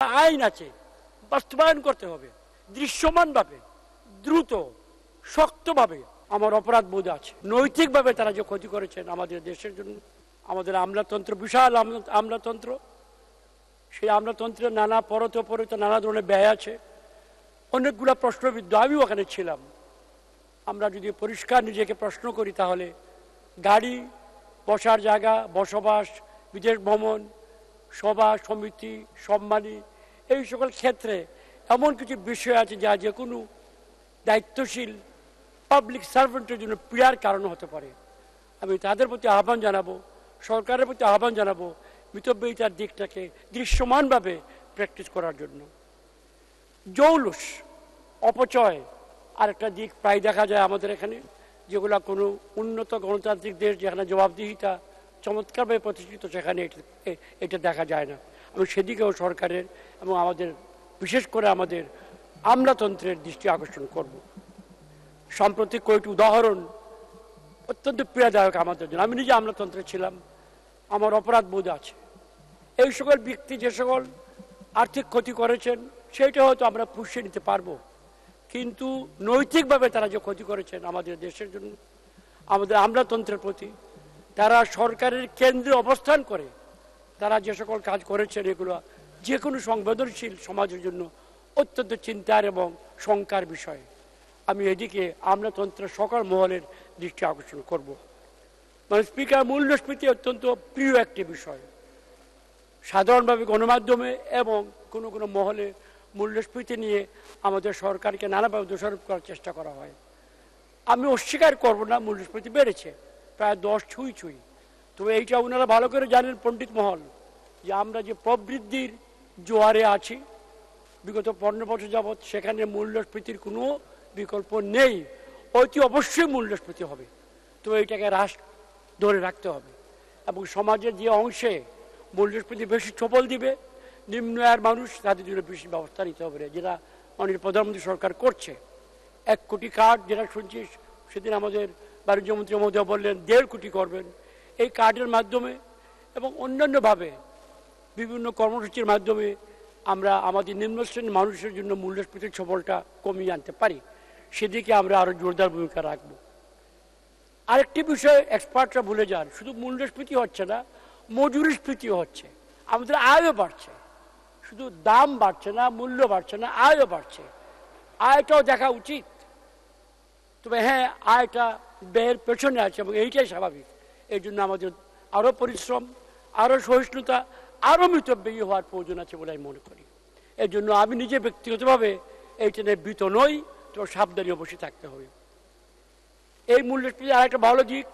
আইন আছে, বাস্তবায়ন করতে হবে দৃশ্যমানভাবে, দ্রুত, শক্তভাবে। আমার অপরাধ বোধ আছে। নৈতিকভাবে তারা যে ক্ষতি করেছেন আমাদের দেশের জন্য, আমাদের আমলাতন্ত্র, বিশাল আমলাতন্ত্র, সেই আমলাতন্ত্রের নানা পরতে পরতে নানা ধরনের ব্যয় আছে, অনেকগুলো প্রশ্নবিদ্ধ। আমিও ওখানে ছিলাম। আমরা যদি পরিষ্কার নিজেকে প্রশ্ন করি, তাহলে গাড়ি, বসার জায়গা, বসবাস, বিদেশ ভ্রমণ, সভা সমিতি, সম্মানী, এই সকল ক্ষেত্রে এমন কিছু বিষয় আছে যা যে কোনো দায়িত্বশীল পাবলিক সার্ভেন্টের জন্য পীড়ার কারণ হতে পারে। আমি তাদের প্রতি আহ্বান জানাবো, সরকারের প্রতি আহ্বান জানাবো, মিতব্যয়িতার দিকটাকে দৃশ্যমানভাবে প্র্যাকটিস করার জন্য। জৌলুস, অপচয় আরেকটা দিক প্রায় দেখা যায় আমাদের এখানে, যেগুলো কোনো উন্নত গণতান্ত্রিক দেশ যেখানে জবাবদিহিতা চমৎকারভাবে প্রতিষ্ঠিত, সেখানে এটা দেখা যায় না। আমি সেদিকেও সরকারের এবং আমাদের, বিশেষ করে আমাদের আমলাতন্ত্রের দৃষ্টি আকর্ষণ করব। সাম্প্রতিক কয়েকটি উদাহরণ অত্যন্ত পীড়াদায়ক আমাদের জন্য। আমি নিজে আমলাতন্ত্রে ছিলাম, আমার অপরাধ বোধ আছে। এই সকল ব্যক্তি যে সকল আর্থিক ক্ষতি করেছেন, সেইটা হয়তো আমরা পুষিয়ে নিতে পারবো, কিন্তু নৈতিকভাবে তারা যে ক্ষতি করেছেন আমাদের দেশের জন্য, আমাদের আমলাতন্ত্রের প্রতি, তারা সরকারের কেন্দ্রে অবস্থান করে তারা যে সকল কাজ করেছেন, এগুলো যে কোনো সংবেদনশীল সমাজের জন্য অত্যন্ত চিন্তার এবং শঙ্কার বিষয়। আমি এদিকে আমলাতন্ত্রের সকল মহলের দৃষ্টি আকর্ষণ করব। মানে স্পিকার, মূল্যস্ফীতি অত্যন্ত প্রিয় একটি বিষয়। সাধারণভাবে গণমাধ্যমে এবং কোনো কোনো মহলে মূল্যস্ফীতি নিয়ে আমাদের সরকারকে নানাভাবে দোষারোপ করার চেষ্টা করা হয়। আমি অস্বীকার করব না, মূল্যস্ফীতি বেড়েছে, প্রায় 10 ছুঁই। তবে এইটা ওনারা ভালো করে জানেন, পণ্ডিত মহল, যে আমরা যে প্রবৃদ্ধির জোয়ারে আছি বিগত 15 বছর যাবৎ, সেখানে মূল্যস্ফীতির কোনো বিকল্প নেই। অতি অবশ্যই মূল্যস্ফীতি হবে। তো এইটাকে হ্রাস ধরে রাখতে হবে এবং সমাজের যে অংশে মূল্যস্ফীতি বেশি ছোবল দিবে, নিম্ন আয়ের মানুষ, তাদের জন্য বেশি ব্যবস্থা নিতে হবে, যেটা মাননীয় প্রধানমন্ত্রী সরকার করছে। 1 কোটি কার্ড, যেটা শুনছি সেদিন আমাদের বাণিজ্যমন্ত্রী মহোদয় বললেন 1.5 কোটি করবেন। এই কার্ডের মাধ্যমে এবং অন্যান্যভাবে বিভিন্ন কর্মসূচির মাধ্যমে আমরা আমাদের নিম্ন শ্রেণীর মানুষের জন্য মূল্যস্ফীতির ছোবলটা কমিয়ে আনতে পারি। সেদিকে আমরা আরও জোরদার ভূমিকা রাখব। আরেকটি বিষয় এক্সপার্টরা ভুলে যান, শুধু মূল্যস্ফীতি হচ্ছে না, মজুরিস্ফীতিও হচ্ছে। আমাদের আয়ও বাড়ছে, শুধু দাম বাড়ছে না, মূল্য বাড়ছে না, আয়ও বাড়ছে। আয়টাও দেখা উচিত। তবে হ্যাঁ, আয়টা ব্যয়ের পেছনে আছে এবং এইটাই স্বাভাবিক। এই জন্য আমাদের আরও পরিশ্রম, আরও সহিষ্ণুতা, আরও মিতব্যয়ী হওয়ার প্রয়োজন আছে বলে আমি মনে করি। এই জন্য আমি নিজে ব্যক্তিগতভাবে এইটা নিয়ে ভীত নই, তো সাবধানী অবশ্যই থাকতে হবে। এই মূল্যস্ফীতি আরেকটা ভালো দিক,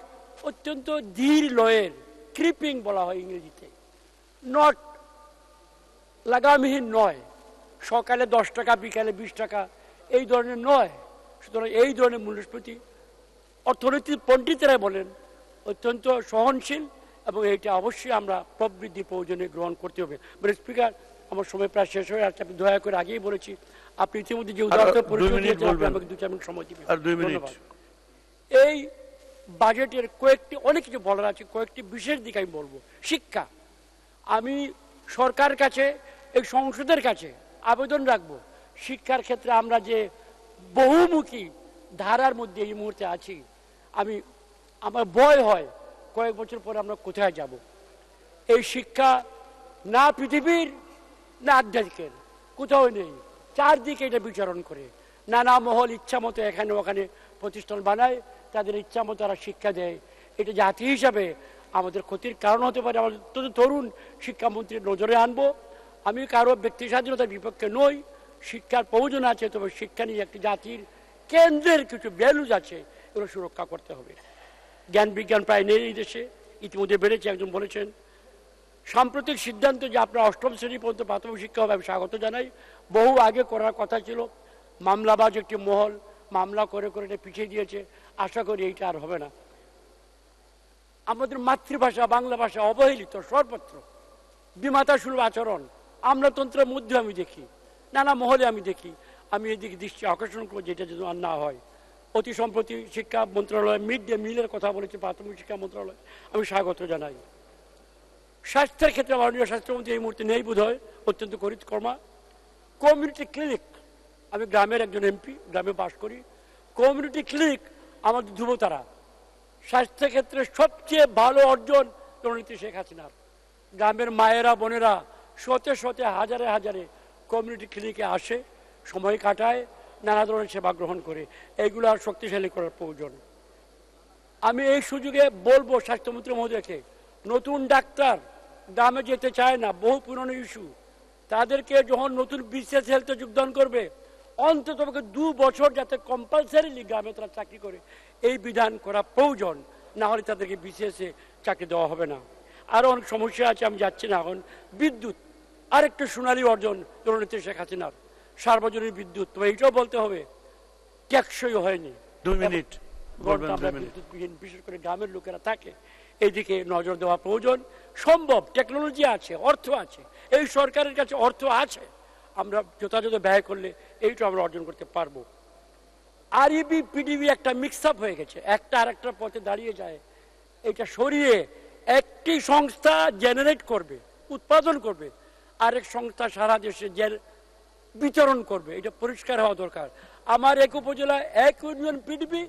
অত্যন্ত ধীর লয়ের, ক্রিপিং বলা হয় ইংরেজিতে, নট লাগামহীন নয়। সকালে 10 টাকা, বিকালে 20 টাকা, এই ধরনের নয়। সুতরাং এই ধরনের মূল্যস্ফীতি অর্থনীতির পণ্ডিতেরা বলেন অত্যন্ত সহনশীল এবং এইটা অবশ্যই আমরা প্রবৃদ্ধি প্রয়োজনে গ্রহণ করতে হবে। মানে স্পিকার, আমার সময় প্রায় শেষ হয়ে আসছে। আপনি দয়া করে আগেই বলেছি, আপনি ইতিমধ্যে যে উদাহরণের পরিচয় দিয়েছেন, আমাকে 2-4 মিনিট সময় দিবেন। ধন্যবাদ। এই বাজেটের কয়েকটি, অনেক কিছু বলার আছে, কয়েকটি বিশেষ দিক আমি বলবো। শিক্ষা, আমি সরকারের কাছে, এই সংসদের কাছে আবেদন রাখবো, শিক্ষার ক্ষেত্রে আমরা যে বহুমুখী ধারার মধ্যে এই মুহূর্তে আছি, আমার ভয় হয় কয়েক বছর পরে আমরা কোথায় যাব। এই শিক্ষা না পৃথিবীর না আধ্যাত্মিকের, কোথাও নেই। চারদিকে এটা বিচরণ করে, নানা মহল ইচ্ছা মতো এখানে ওখানে প্রতিষ্ঠান বানায়, তাদের ইচ্ছা মতো তারা শিক্ষা দেয়। এটা জাতি হিসাবে আমাদের ক্ষতির কারণ হতে পারে। আমাদের তরুণ শিক্ষামন্ত্রীর নজরে আনবো। আমি কারো ব্যক্তি স্বাধীনতার বিপক্ষে নই, শিক্ষার প্রয়োজন আছে, তবে শিক্ষা নিয়ে একটি জাতির কেন্দ্রের কিছু ভ্যালুজ আছে, এগুলো সুরক্ষা করতে হবে। জ্ঞান বিজ্ঞান প্রায় নেই এই দেশে, ইতিমধ্যে বেড়েছে। একজন বলেছেন সাম্প্রতিক সিদ্ধান্ত যে আপনার 8ম শ্রেণী পর্যন্ত প্রাথমিক শিক্ষা হবে, আমি স্বাগত জানাই। বহু আগে করার কথা ছিল, মামলাবাজ একটি মহল মামলা করে করে এটা পিছিয়ে দিয়েছে। আশা করি এইটা আর হবে না। আমাদের মাতৃভাষা বাংলা ভাষা অবহেলিত সর্বত্র, বিমাতাসুলভ আচরণ আমলাতন্ত্রের মধ্যে আমি দেখি, নানা মহলে আমি দেখি। আমি এদিকে দৃষ্টি আকর্ষণ করবো, যেটা যেন আর না হয়। অতি সম্প্রতি শিক্ষা মন্ত্রণালয় মিড ডে মিলের কথা বলেছে প্রাথমিক শিক্ষা মন্ত্রণালয়, আমি স্বাগত জানাই। স্বাস্থ্যের ক্ষেত্রে মাননীয় স্বাস্থ্যমন্ত্রী এই মুহূর্তে নেই বোধ হয়, অত্যন্ত কর্মা। কমিউনিটি ক্লিনিক, আমি গ্রামের একজন এমপি, গ্রামে বাস করি। কমিউনিটি ক্লিনিক আমাদের যুবতারা, স্বাস্থ্যক্ষেত্রে সবচেয়ে ভালো অর্জন জননেত্রী শেখ হাসিনার। গ্রামের মায়েরা বোনেরা শতে শতে হাজারে হাজারে কমিউনিটি ক্লিনিকে আসে, সময় কাটায়, নানা ধরনের সেবা গ্রহণ করে। এইগুলো আর শক্তিশালী করার প্রয়োজন। আমি এই সুযোগে বলবো স্বাস্থ্যমন্ত্রী মহোদয়কে, নতুন ডাক্তার গ্রামে যেতে চায় না, বহু পুরনো ইস্যু, তাদেরকে যখন নতুন বিসিএস হেলথে যোগদান করবে অন্তত 2 বছর যাতে কম্পালসারিলি গ্রামে তারা চাকরি করে, এই বিধান করা প্রয়োজন। না হলে তাদেরকে বিসিএসে চাকরি দেওয়া হবে না। আরও অনেক সমস্যা আছে, আমি যাচ্ছি না এখন। বিদ্যুৎ আরেকটা সোনালী অর্জন জননেত্রী শেখ হাসিনার, সার্বজনীন বিদ্যুৎ। তবে এইটাও বলতে হবে টেকসই হয়নি। 2 মিনিট বিদ্যুৎবিহীন বিশেষ করে গ্রামের লোকেরা থাকে, এইদিকে নজর দেওয়া প্রয়োজন। সম্ভব, টেকনোলজি আছে, অর্থ আছে, এই সরকারের কাছে অর্থ আছে, আমরা যথাযথ ব্যয় করলে এইটা আমরা অর্জন করতে পারবো। আরইবি পিডিবি একটা মিক্স আপ হয়ে গেছে, একটা আর একটা পথে দাঁড়িয়ে যায়। এটা সরিয়ে একটি সংস্থা জেনারেট করবে, উৎপাদন করবে, আরেক সংস্থা সারা দেশে বিতরণ করবে। এটা পরিষ্কার হওয়া দরকার। আমার এক উপজেলায় এক ইউনিয়ন পিডিবি,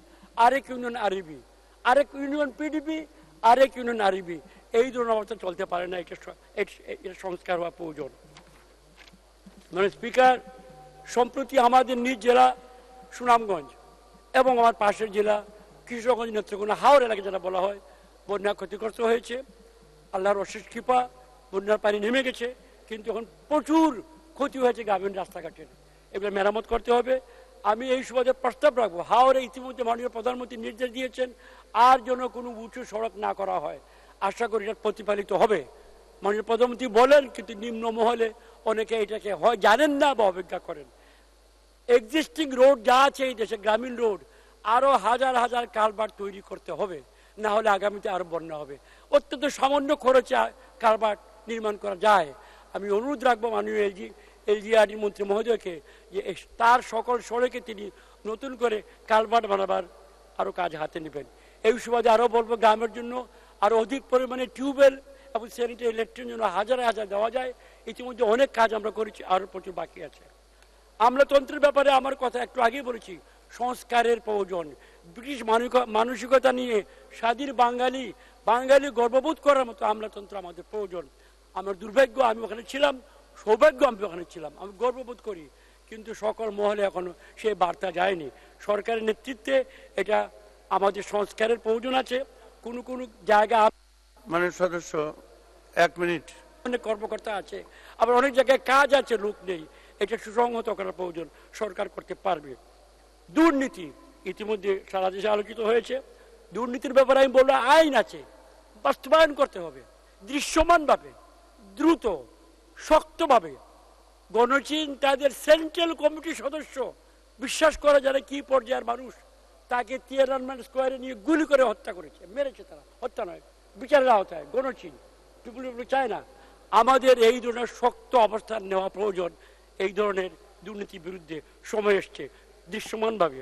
আরেক ইউনিয়ন আরইবি, আরেক ইউনিয়ন পিডিবি, আরেক ইউনিয়ন আরইবি। এই ধরনের অবস্থা চলতে পারে না, এটা সংস্কার হওয়া প্রয়োজন। মানে স্পিকার, সম্প্রতি আমাদের নিজ জেলা সুনামগঞ্জ এবং আমার পাশের জেলা কিশোরগঞ্জ, নেত্রকোনা, হাওড় এলাকা যেটা বলা হয়, বন্যা ক্ষতিগ্রস্ত হয়েছে। আল্লাহর অশেষ কৃপা, বন্যার পানি নেমে গেছে, কিন্তু এখন প্রচুর ক্ষতি হয়েছে গ্রামীণ রাস্তাঘাটের। এগুলো মেরামত করতে হবে। আমি এই সুবাদে প্রস্তাব রাখবো, হাওড়ে ইতিমধ্যে মাননীয় প্রধানমন্ত্রী নির্দেশ দিয়েছেন আর যেন কোনো উঁচু সড়ক না করা হয়। আশা করি এটা প্রতিপালিত হবে। মাননীয় প্রধানমন্ত্রী বলেন, কিন্তু নিম্ন মহলে অনেকে এটাকে হয় জানেন না বা অবজ্ঞা করেন। এক্সিস্টিং রোড যা আছে এই দেশে, গ্রামীণ রোড, আরো হাজার হাজার কালভার্ট তৈরি করতে হবে, না হলে আগামীতে আরো বন্যা হবে। অত্যন্ত সামান্য খরচে কালভার্ট নির্মাণ করা যায়। আমি অনুরোধ রাখবো মাননীয় এলজিআরডি মন্ত্রী মহোদয়কে যে তার সকল সড়কে তিনি নতুন করে কালভার্ট বানাবার আরো কাজ হাতে নেবেন। এই সুবাদে আরো বলবো, গ্রামের জন্য আরো অধিক পরিমাণে টিউবওয়েল এবং স্যানিটারি ইলেকট্রিক জন্য হাজার হাজার দেওয়া যায়। ইতিমধ্যে অনেক কাজ আমরা করেছি, আরো প্রচুর বাকি আছে। আমলাতন্ত্রের ব্যাপারে আমার কথা একটু আগেই বলেছি, সংস্কারের প্রয়োজন। ব্রিটিশ মানসিকতা নিয়ে স্বাধীন বাঙালি গর্ববোধ করার মতো আমলাতন্ত্র আমাদের প্রয়োজন। আমার দুর্ভাগ্য, আমি ওখানে ছিলাম, সৌভাগ্য আমি ওখানে ছিলাম, আমি গর্ববোধ করি, কিন্তু সকল মহলে এখনো সেই বার্তা যায়নি। সরকারের নেতৃত্বে এটা আমাদের সংস্কারের প্রয়োজন আছে। কোন কোন জায়গায় মানে সদস্য 1 মিনিট, অনেক কর্মকর্তা আছে, আবার অনেক জায়গায় কাজ আছে, লোক নেই। এটা সুসংহত করার প্রয়োজন, সরকার করতে পারবে। দুর্নীতি ইতিমধ্যে সারা দেশে আলোচিত হয়েছে। দুর্নীতির ব্যাপারে আমি বলবো, আইন আছে, বাস্তবায়ন করতে হবে দৃশ্যমানভাবে, দ্রুত, শক্তভাবে। গণচিন তাদের সেন্ট্রাল কমিটির সদস্য, বিশ্বাস করা যায় কি পর্যায়ের মানুষ, তাকে তিয়েনআনমেন স্কোয়ারে নিয়ে গুলি করে হত্যা করেছে, মেরেছে তারা, হত্যা নয়, বিচারের আওতায়। গণচিন পিপুল চায় না। আমাদের এই ধরনের শক্ত অবস্থান নেওয়া প্রয়োজন। এই ধরনের দুর্নীতির বিরুদ্ধে সময় এসছে দৃশ্যমানভাবে।